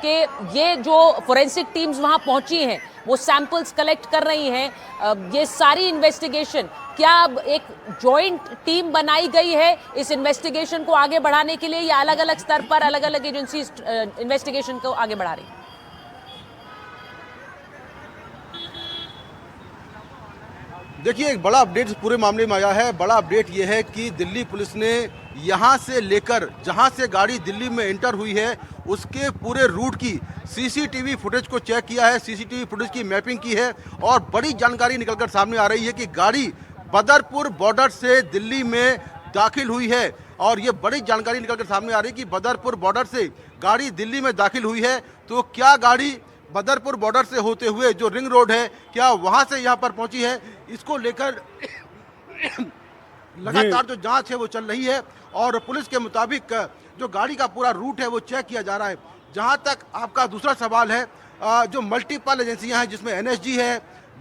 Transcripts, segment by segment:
कि ये जो फोरेंसिक टीम्स वहां पहुंची हैं, वो सैंपल्स कलेक्ट कर रही हैं, ये सारी इन्वेस्टिगेशन, क्या अब एक जॉइंट टीम बनाई गई है इस इन्वेस्टिगेशन को आगे बढ़ाने के लिए, या अलग अलग स्तर पर अलग अलग एजेंसी इन्वेस्टिगेशन को आगे बढ़ा रही है? देखिए, एक बड़ा अपडेट इस पूरे मामले में आया है। बड़ा अपडेट यह है कि दिल्ली पुलिस ने यहाँ से लेकर जहाँ से गाड़ी दिल्ली में एंटर हुई है उसके पूरे रूट की सीसीटीवी फुटेज को चेक किया है, सीसीटीवी फुटेज की मैपिंग की है और बड़ी जानकारी निकलकर सामने आ रही है कि गाड़ी बदरपुर बॉर्डर से दिल्ली में दाखिल हुई है। और ये बड़ी जानकारी निकलकर सामने आ रही है कि बदरपुर बॉर्डर से गाड़ी दिल्ली में दाखिल हुई है। तो क्या गाड़ी बदरपुर बॉर्डर से होते हुए जो रिंग रोड है, क्या वहाँ से यहाँ पर पहुँची है, इसको लेकर लगातार जो जांच है वो चल रही है। और पुलिस के मुताबिक जो गाड़ी का पूरा रूट है वो चेक किया जा रहा है। जहां तक आपका दूसरा सवाल है, जो मल्टीपल एजेंसियां हैं जिसमें एनएसजी है,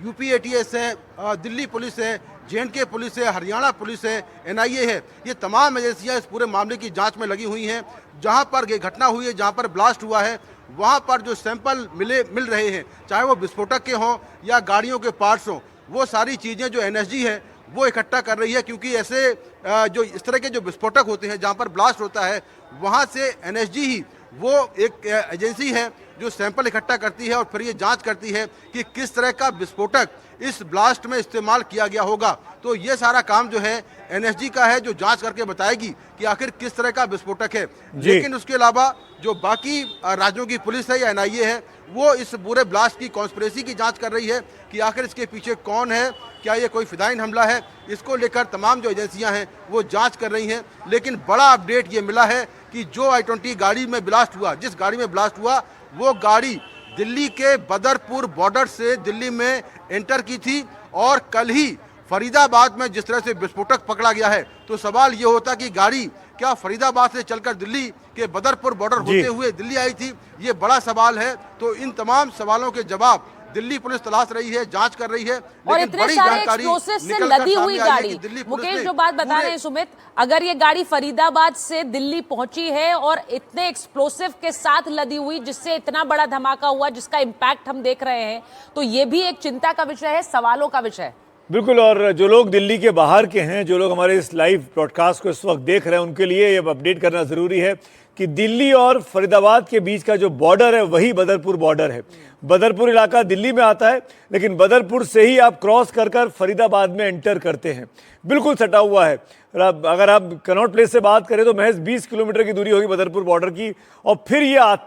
यूपी एटीएस है, दिल्ली पुलिस है, जेएंडके पुलिस है, हरियाणा पुलिस है, एनआईए है, ये तमाम एजेंसियां इस पूरे मामले की जांच में लगी हुई हैं। जहां पर ये घटना हुई है, जहां पर ब्लास्ट हुआ है, वहां पर जो सैंपल मिल रहे हैं, चाहे वो विस्फोटक के हों या गाड़ियों के पार्ट्स हों, वो सारी चीज़ें जो एनएसजी है वो इकट्ठा कर रही है। क्योंकि ऐसे जो इस तरह के जो विस्फोटक होते हैं, जहां पर ब्लास्ट होता है, वहां से एनएसजी ही वो एक एजेंसी है जो सैंपल इकट्ठा करती है और फिर ये जांच करती है कि किस तरह का विस्फोटक इस ब्लास्ट में इस्तेमाल किया गया होगा। तो ये सारा काम जो है एनएसजी का है, जो जांच करके बताएगी कि आखिर किस तरह का विस्फोटक है। लेकिन उसके अलावा जो बाकी राज्यों की पुलिस है या एनआईए है, वो इस पूरे ब्लास्ट की कॉन्स्पिरेसी की जांच कर रही है कि आखिर इसके पीछे कौन है, क्या ये कोई फिदाइन हमला है। इसको लेकर तमाम जो एजेंसियां हैं वो जांच कर रही हैं। लेकिन बड़ा अपडेट ये मिला है कि जो I-20 गाड़ी में ब्लास्ट हुआ, जिस गाड़ी में ब्लास्ट हुआ, वो गाड़ी दिल्ली के बदरपुर बॉर्डर से दिल्ली में एंटर की थी और कल ही फरीदाबाद में जिस तरह से विस्फोटक पकड़ा गया है, तो सवाल ये होता कि गाड़ी क्या फरीदाबाद से चलकर दिल्ली के बदरपुर बॉर्डर होते हुए दिल्ली आई थी, ये बड़ा सवाल है। तो इन तमाम सवालों के जवाब दिल्ली पुलिस तलाश रही है, जांच कर रही है। और इतने सारे एक्सप्लोसिव से लदी हुई गाड़ी, मुकेश जो बात बता रहे हैं सुमित, अगर ये गाड़ी फरीदाबाद से दिल्ली पहुंची है और इतने एक्सप्लोसिव के साथ लदी हुई, जिससे इतना बड़ा धमाका हुआ, जिसका इम्पैक्ट हम देख रहे हैं, तो ये भी एक चिंता का विषय है, सवालों का विषय है। बिल्कुल। और जो लोग दिल्ली के बाहर के हैं, जो लोग हमारे इस लाइव ब्रॉडकास्ट को इस वक्त देख रहे हैं, उनके लिए ये अपडेट करना ज़रूरी है कि दिल्ली और फरीदाबाद के बीच का जो बॉर्डर है वही बदरपुर बॉर्डर है। बदरपुर इलाका दिल्ली में आता है, लेकिन बदरपुर से ही आप क्रॉस कर कर फरीदाबाद में एंटर करते हैं। बिल्कुल सटा हुआ है। अगर आप कनॉट प्लेस से बात करें तो महज 20 किलोमीटर की दूरी होगी बदरपुर बॉर्डर की, और फिर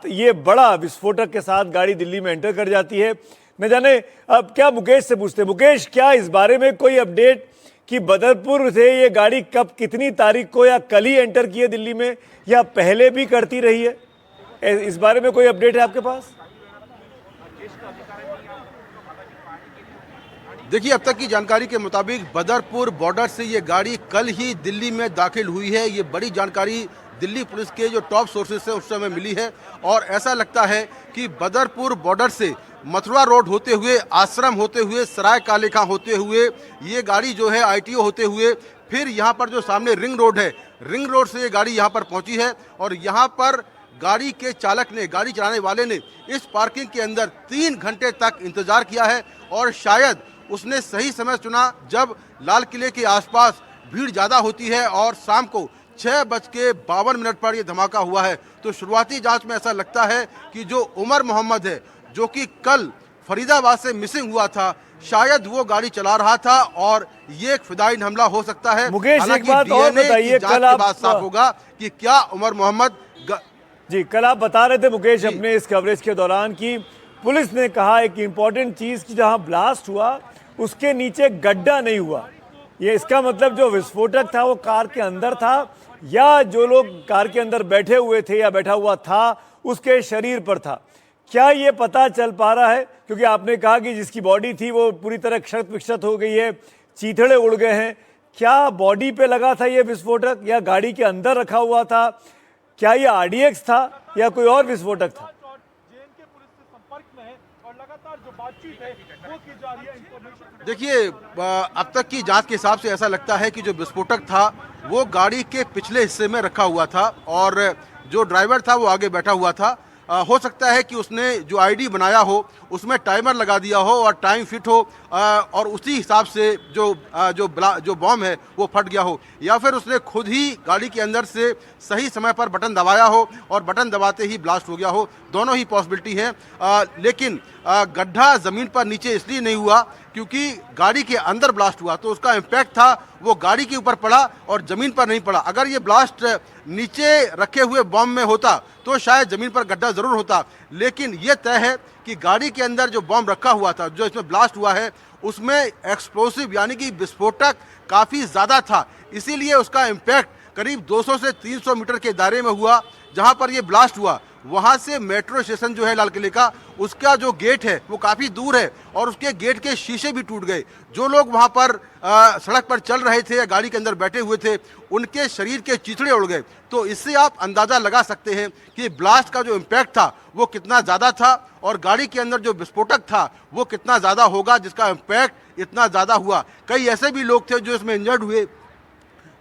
ये बड़ा विस्फोटक के साथ गाड़ी दिल्ली में एंटर कर जाती है। न जाने अब क्या मुकेश से पूछते हैं। मुकेश, क्या इस बारे में कोई अपडेट कि बदरपुर से ये गाड़ी कब, कितनी तारीख को, या कल ही एंटर की है दिल्ली में, या पहले भी करती रही है? इस बारे में कोई अपडेट है आपके पास? देखिए, अब तक की जानकारी के मुताबिक बदरपुर बॉर्डर से ये गाड़ी कल ही दिल्ली में दाखिल हुई है। ये बड़ी जानकारी दिल्ली पुलिस के जो टॉप सोर्सेज से उस समय मिली है। और ऐसा लगता है कि बदरपुर बॉर्डर से मथुरा रोड होते हुए, आश्रम होते हुए, सराय काले खां होते हुए, ये गाड़ी जो है ITO होते हुए, फिर यहाँ पर जो सामने रिंग रोड है, रिंग रोड से ये गाड़ी यहाँ पर पहुँची है। और यहाँ पर गाड़ी के चालक ने, गाड़ी चलाने वाले ने इस पार्किंग के अंदर 3 घंटे तक इंतजार किया है। और शायद उसने सही समय चुना जब लाल किले के आसपास भीड़ ज़्यादा होती है और शाम को 6:52 पर यह धमाका हुआ है। तो शुरुआती जांच में ऐसा लगता है कि जो उमर मोहम्मद है, जो कि कल फरीदाबाद से मिसिंग हुआ था, शायद वो गाड़ी चला रहा था और ये एक फिदाइन हमला हो सकता है। मुकेश, एक बात और बताइए, कल आप साफ होगा कि क्या उमर मोहम्मद जी, कल आप बता रहे थे मुकेश अपने इस कवरेज के दौरान कि पुलिस ने कहा एक इंपॉर्टेंट चीज की, जहां ब्लास्ट हुआ उसके नीचे गड्ढा नहीं हुआ। ये इसका मतलब जो विस्फोटक था वो कार के अंदर था, या जो लोग कार के अंदर बैठे हुए थे या बैठा हुआ था उसके शरीर पर था। क्या ये पता चल पा रहा है? क्योंकि आपने कहा कि जिसकी बॉडी थी वो पूरी तरह क्षत विक्षत हो गई है, चीथड़े उड़ गए हैं। क्या बॉडी पे लगा था ये विस्फोटक, या गाड़ी के अंदर रखा हुआ था? क्या ये RDX था या कोई और विस्फोटक था? देखिए, अब तक की जांच के हिसाब से ऐसा लगता है कि जो विस्फोटक था वो गाड़ी के पिछले हिस्से में रखा हुआ था और जो ड्राइवर था वो आगे बैठा हुआ था। हो सकता है कि उसने जो आईडी बनाया हो उसमें टाइमर लगा दिया हो और टाइम फिट हो, और उसी हिसाब से जो बॉम्ब है वो फट गया हो, या फिर उसने खुद ही गाड़ी के अंदर से सही समय पर बटन दबाया हो और बटन दबाते ही ब्लास्ट हो गया हो। दोनों ही पॉसिबिलिटी है। लेकिन गड्ढा ज़मीन पर नीचे इसलिए नहीं हुआ क्योंकि गाड़ी के अंदर ब्लास्ट हुआ, तो उसका इम्पैक्ट था वो गाड़ी के ऊपर पड़ा और ज़मीन पर नहीं पड़ा। अगर ये ब्लास्ट नीचे रखे हुए बॉम्ब में होता तो शायद ज़मीन पर गड्ढा ज़रूर होता, लेकिन ये तय है कि गाड़ी के अंदर जो बॉम्ब रखा हुआ था, जो इसमें ब्लास्ट हुआ है, उसमें एक्सप्लोसिव यानी कि विस्फोटक काफ़ी ज़्यादा था, इसीलिए उसका इम्पैक्ट करीब 200 से 300 मीटर के दायरे में हुआ। जहां पर ये ब्लास्ट हुआ वहां से मेट्रो स्टेशन जो है लाल किले का, उसका जो गेट है वो काफ़ी दूर है और उसके गेट के शीशे भी टूट गए। जो लोग वहां पर सड़क पर चल रहे थे या गाड़ी के अंदर बैठे हुए थे, उनके शरीर के चिथड़े उड़ गए। तो इससे आप अंदाज़ा लगा सकते हैं कि ब्लास्ट का जो इम्पैक्ट था वो कितना ज़्यादा था और गाड़ी के अंदर जो विस्फोटक था वो कितना ज़्यादा होगा, जिसका इम्पैक्ट इतना ज़्यादा हुआ। कई ऐसे भी लोग थे जो इसमें इंजर्ड हुए,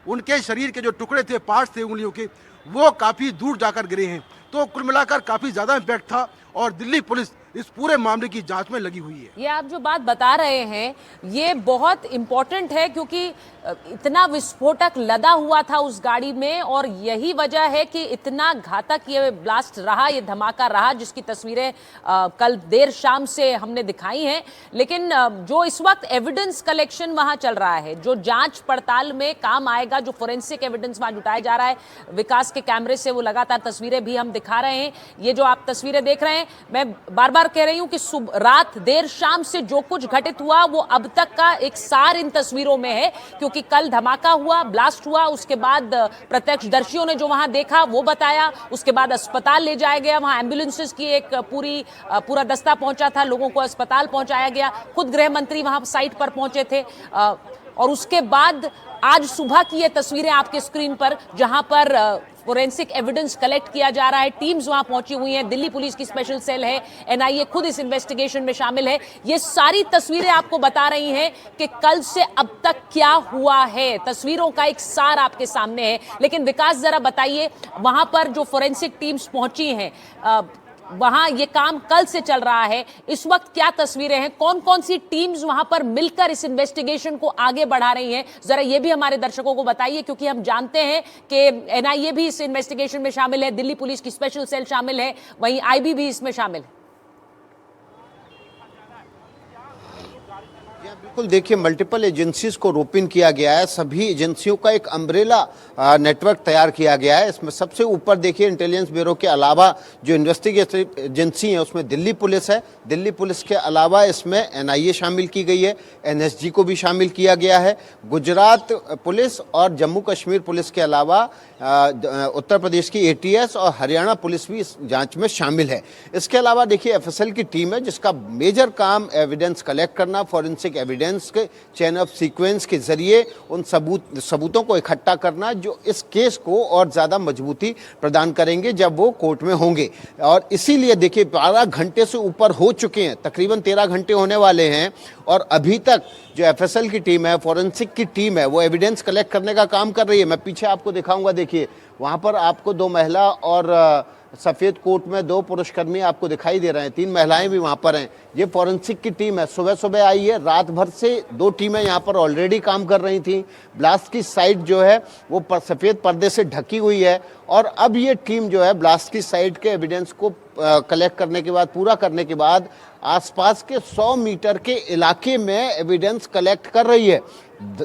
उनके शरीर के जो टुकड़े थे, पार्ट्स थे उंगलियों के, वो काफ़ी दूर जाकर गिरे हैं। तो कुल मिलाकर काफ़ी ज़्यादा इम्पैक्ट था और दिल्ली पुलिस इस पूरे मामले की जांच में लगी हुई है। ये आप जो बात बता रहे हैं ये बहुत इम्पोर्टेंट है क्योंकि इतना विस्फोटक लदा हुआ था उस गाड़ी में और यही वजह है कि इतना घातक ये ब्लास्ट रहा, ये धमाका रहा, जिसकी तस्वीरें कल देर शाम से हमने दिखाई हैं। लेकिन जो इस वक्त एविडेंस कलेक्शन वहां चल रहा है, जो जांच पड़ताल में काम आएगा, जो फोरेंसिक एविडेंस वहां जुटाया जा रहा है, विकास के कैमरे से वो लगातार तस्वीरें भी हम दिखा रहे हैं। ये जो आप तस्वीरें देख रहे हैं, मैं बार बार कह रही हूं कि रात देर शाम से जो कुछ घटित हुआ वो अब तक का एक सार इन तस्वीरों में है, क्योंकि कल धमाका हुआ, ब्लास्ट हुआ, उसके बाद प्रत्यक्षदर्शियों ने जो वहां देखा वो बताया, उसके बाद अस्पताल ले जाया गया, वहां एम्बुलेंसेस की एक पूरा दस्ता पहुंचा था, लोगों को अस्पताल पहुंचाया गया, खुद गृह मंत्री वहां साइट पर पहुंचे थे। और उसके बाद आज सुबह की ये तस्वीरें आपके स्क्रीन पर, जहां पर फोरेंसिक एविडेंस कलेक्ट किया जा रहा है, टीम्स वहां पहुंची हुई हैं, दिल्ली पुलिस की स्पेशल सेल है, एनआईए खुद इस इन्वेस्टिगेशन में शामिल है। ये सारी तस्वीरें आपको बता रही हैं कि कल से अब तक क्या हुआ है, तस्वीरों का एक सार आपके सामने है। लेकिन विकास जरा बताइए, वहां पर जो फोरेंसिक टीम्स पहुंची हैं, वहां ये काम कल से चल रहा है, इस वक्त क्या तस्वीरें हैं, कौन कौन सी टीम्स वहां पर मिलकर इस इन्वेस्टिगेशन को आगे बढ़ा रही हैं, जरा ये भी हमारे दर्शकों को बताइए, क्योंकि हम जानते हैं कि एनआईए भी इस इन्वेस्टिगेशन में शामिल है, दिल्ली पुलिस की स्पेशल सेल शामिल है, वहीं आईबी भी इसमें शामिल है। बिल्कुल, देखिए मल्टीपल एजेंसीज को रोप इन किया गया है, सभी एजेंसियों का एक अम्ब्रेला नेटवर्क तैयार किया गया है। इसमें सबसे ऊपर देखिए इंटेलिजेंस ब्यूरो के अलावा जो इन्वेस्टिगेटिव एजेंसी है उसमें दिल्ली पुलिस है, दिल्ली पुलिस के अलावा इसमें एनआईए शामिल की गई है, एनएसजी को भी शामिल किया गया है, गुजरात पुलिस और जम्मू कश्मीर पुलिस के अलावा उत्तर प्रदेश की एटीएस और हरियाणा पुलिस भी इस जांच में शामिल है। इसके अलावा देखिए एफएसएल की टीम है जिसका मेजर काम एविडेंस कलेक्ट करना, फॉरेंसिक एविडेंस के चेन ऑफ सीक्वेंस के जरिए उन सबूतों को इकट्ठा करना जो इस केस को और ज़्यादा मजबूती प्रदान करेंगे जब वो कोर्ट में होंगे। और इसीलिए देखिए 12 घंटे से ऊपर हो चुके हैं, तकरीबन 13 घंटे होने वाले हैं और अभी तक जो एफएसएल की टीम है, फॉरेंसिक की टीम है, वो एविडेंस कलेक्ट करने का काम कर रही है। मैं पीछे आपको दिखाऊंगा, देखिए वहाँ पर आपको 2 महिला और सफ़ेद कोट में 2 पुरुषकर्मी आपको दिखाई दे रहे हैं, 3 महिलाएं भी वहाँ पर हैं। ये फॉरेंसिक की टीम है, सुबह सुबह आई है, रात भर से 2 टीमें यहाँ पर ऑलरेडी काम कर रही थी। ब्लास्ट की साइट जो है वो सफ़ेद पर्दे से ढकी हुई है और अब ये टीम जो है ब्लास्ट की साइट के एविडेंस को कलेक्ट करने के बाद, पूरा करने के बाद आसपास के 100 मीटर के इलाके में एविडेंस कलेक्ट कर रही है।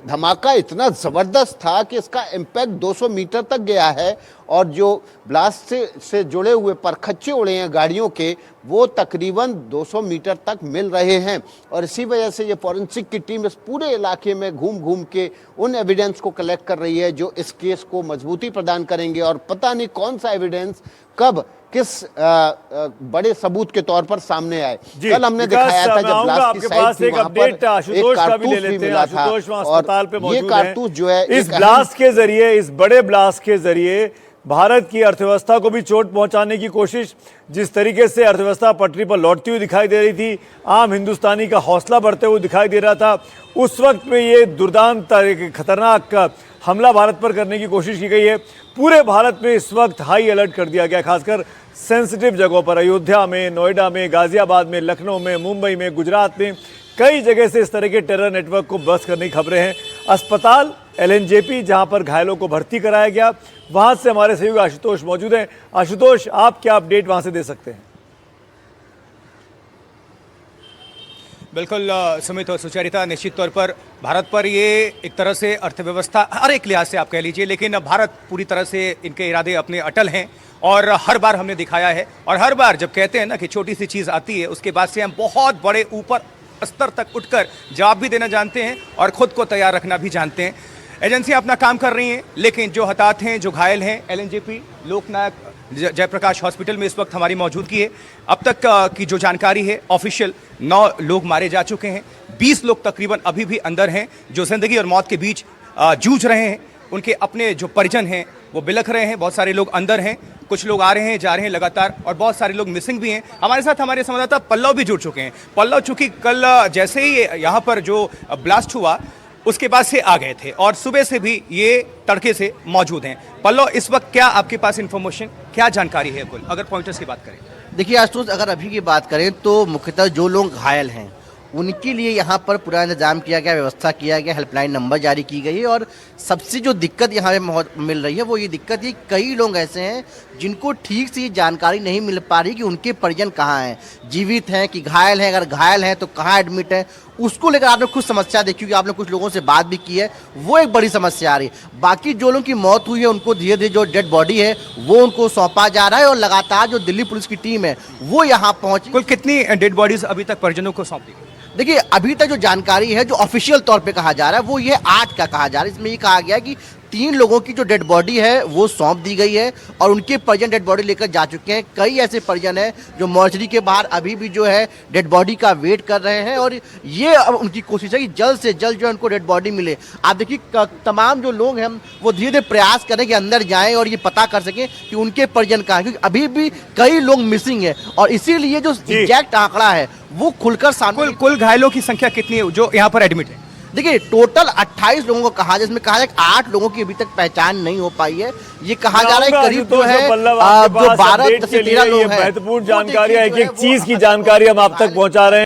धमाका इतना ज़बरदस्त था कि इसका इम्पैक्ट 200 मीटर तक गया है और जो ब्लास्ट से जुड़े हुए परखच्चे उड़े हैं गाड़ियों के, वो तकरीबन 200 मीटर तक मिल रहे हैं। और इसी वजह से ये फॉरेंसिक की टीम इस पूरे इलाके में घूम घूम के उन एविडेंस को कलेक्ट कर रही है जो इस केस को मजबूती प्रदान करेंगे और पता नहीं कौन सा एविडेंस कब किस बड़े सबूत के तौर पर सामने आए। कल हमने दिखाया था जब ब्लास्ट की साइट थी, वहां पर एक कारतूस भी मिला था और ये कारतूस जो है इस ब्लास्ट के जरिए, इस बड़े ब्लास्ट के जरिए भारत की अर्थव्यवस्था को भी चोट पहुंचाने की कोशिश, जिस तरीके से अर्थव्यवस्था पटरी पर लौटती हुई दिखाई दे रही थी, आम हिंदुस्तानी का हौसला बढ़ते हुए दिखाई दे रहा था, उस वक्त में ये दुर्दांत खतरनाक हमला भारत पर करने की कोशिश की गई है। पूरे भारत में इस वक्त हाई अलर्ट कर दिया गया, खासकर सेंसिटिव जगहों पर, अयोध्या में, नोएडा में, गाजियाबाद में, लखनऊ में, मुंबई में, गुजरात में, कई जगह से इस तरह के टेरर नेटवर्क को बस्ट करने की खबरें हैं। अस्पताल LNJP जहां पर घायलों को भर्ती कराया गया, वहां से हमारे सहयोगी आशुतोष मौजूद हैं। आशुतोष, आप क्या अपडेट वहां से दे सकते हैं? बिल्कुल सुमित और सुचरिता, निश्चित तौर पर भारत पर ये एक तरह से अर्थव्यवस्था हर एक लिहाज से आप कह लीजिए, लेकिन भारत पूरी तरह से इनके इरादे अपने अटल हैं और हर बार हमने दिखाया है। और हर बार जब कहते हैं ना कि छोटी सी चीज़ आती है, उसके बाद से हम बहुत बड़े ऊपर स्तर तक उठकर जवाब भी देना जानते हैं और खुद को तैयार रखना भी जानते हैं। एजेंसियां अपना काम कर रही हैं, लेकिन जो हताहत हैं, जो घायल हैं, LNJP लोकनायक जयप्रकाश हॉस्पिटल में इस वक्त हमारी मौजूदगी है। अब तक की जो जानकारी है ऑफिशियल, 9 लोग मारे जा चुके हैं, 20 लोग तकरीबन अभी भी अंदर हैं जो जिंदगी और मौत के बीच जूझ रहे हैं। उनके अपने जो परिजन हैं वो बिलख रहे हैं। बहुत सारे लोग अंदर हैं, कुछ लोग आ रहे हैं, जा रहे हैं लगातार, और बहुत सारे लोग मिसिंग भी हैं। हमारे साथ हमारे संवाददाता पल्लव भी जुड़ चुके हैं। पल्लव, चूंकि कल जैसे ही यहाँ पर जो ब्लास्ट हुआ उसके बाद से आ गए थे और सुबह से भी ये तड़के से मौजूद हैं। पल्लव, इस वक्त क्या आपके पास इंफॉर्मेशन, क्या जानकारी है कुल, अगर पॉइंटर्स की बात करें? देखिए आशुतोष, अगर अभी की बात करें तो मुख्यतः जो लोग घायल हैं उनके लिए यहाँ पर पूरा इंतजाम किया गया, व्यवस्था किया गया, हेल्पलाइन नंबर जारी की गई है। और सबसे जो दिक्कत यहाँ पे मिल रही है वो ये दिक्कत है, कई लोग ऐसे हैं जिनको ठीक से जानकारी नहीं मिल पा रही कि उनके परिजन कहाँ हैं, जीवित हैं कि घायल हैं। अगर घायल हैं तो कहाँ एडमिट हैं, उसको लेकर आपने कुछ समस्या देखी होगी, आपने कुछ लोगों से बात भी की है, वो एक बड़ी समस्या आ रही है। बाकी जो लोगों की मौत हुई है उनको धीरे धीरे जो डेड बॉडी है वो उनको सौंपा जा रहा है और लगातार जो दिल्ली पुलिस की टीम है वो यहाँ पहुंची। कुल कितनी डेड बॉडीज अभी तक परिजनों को सौंप दी गई? देखिए, अभी तक जो जानकारी है, जो ऑफिशियल तौर पे कहा जा रहा है वो ये 8 का कहा जा रहा है। इसमें ये कहा गया है कि 3 लोगों की जो डेड बॉडी है वो सौंप दी गई है और उनके परिजन डेड बॉडी लेकर जा चुके हैं। कई ऐसे परिजन हैं जो मॉर्चरी के बाहर अभी भी जो है डेड बॉडी का वेट कर रहे हैं और ये अब उनकी कोशिश है कि जल्द से जल्द जो है उनको डेड बॉडी मिले। आप देखिए, तमाम जो लोग हैं वो धीरे धीरे प्रयास करें कि अंदर जाएं और ये पता कर सकें कि उनके परिजन कहाँ हैं, क्योंकि अभी भी कई लोग मिसिंग हैं और इसीलिए जो एग्जैक्ट आंकड़ा है वो खुलकर सामने। कुल घायलों की संख्या कितनी है जो यहाँ पर एडमिट है? देखिए, टोटल 28 लोगों को कहा, जिसमें कहा जाए 8 लोगों की अभी तक पहचान नहीं हो पाई है। ये कहा जा रहा है करीब जो है जो 12 से 13 लोग हैं। महत्वपूर्ण जानकारी है, एक एक चीज की जानकारी हम आप तक पहुंचा रहे हैं।